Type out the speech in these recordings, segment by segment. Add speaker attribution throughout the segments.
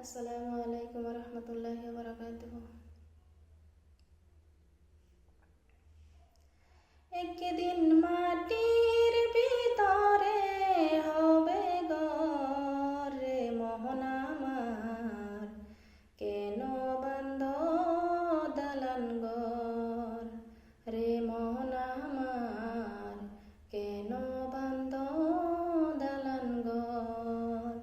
Speaker 1: আসসালামু আলাইকুম রহমতুল্লাহি ওয়া বারাকাতুহু। একদিন মাটির ভিতরে হবে ঘর রে মোহন আমার, কেন বান্ধ দালান ঘর রে মোহন আমার, কেন বান্ধ দালান ঘর।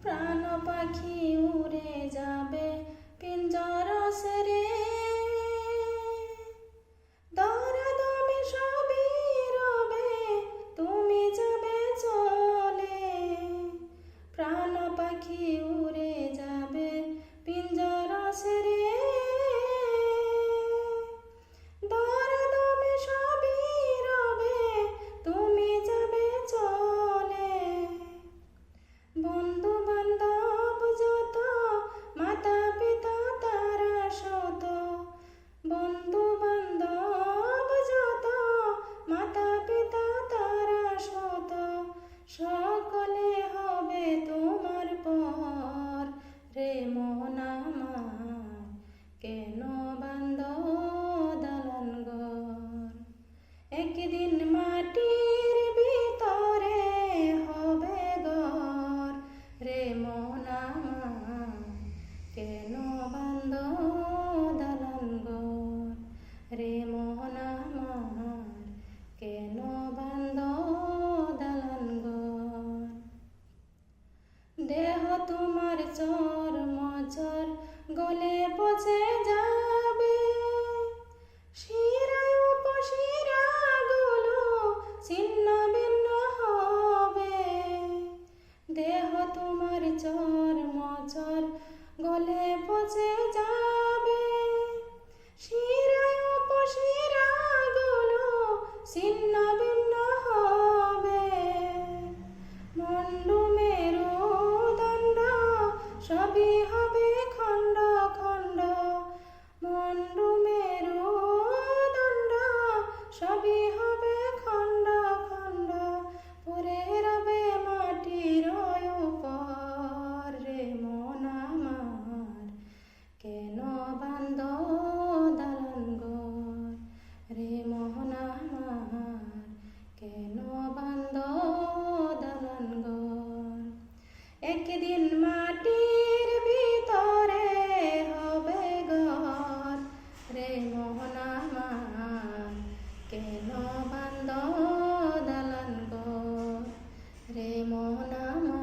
Speaker 1: প্রাণ পাখি উড়ে যাবে পিঞ্জর সেরে, দরাদমে সবই রবে তুমি যাবে চলে। প্রাণ পাখি উড়ে যাবে পিঞ্জর সেরে, দরাদমে সবই রবে তুমি যাবে চলে। বন্ধু বান্ধব যত, মাতা পিতা তারা শত, বন্ধু বান্ধব যত, মাতা পিতা তারা শত, সকলে হবে তোমার পর রে মোহন আমার, কেন বান্ধ দালান ঘর। একদিন মাটির ভিতরে হবে ঘর রে মোহন আমার, কেন বান্ধ দালান ঘর রে মোহন আমার, কেন বান্ধ দালান ঘর। দেহ তোমার চর্ম চর গলে পচে যাবে, শিরায় উপশিরাগুলো ছিন্ন ভিন্ন হবে। দেহ তোমার চর্ম চর গলে পচে যাবে, শিরায় উপশিরাগুলো ছিন্ন ভিন্ন হবে। মুন্ডু মেরুদণ্ড সবই হবে খণ্ড খণ্ড, মুন্ডু মেরুদণ্ড সবই হবে খণ্ড খণ্ড, পরে রবে মাটির উপর রে মন আমার, কেন বান্ধ দালান ঘর রে মোহন আমার, কেন বান্ধ দালান ঘর। একদিন মাটির ভিতরে হবে ঘর রে মোহন আমার, কেন বান্ধ দালান ঘর রে মোহন আমার।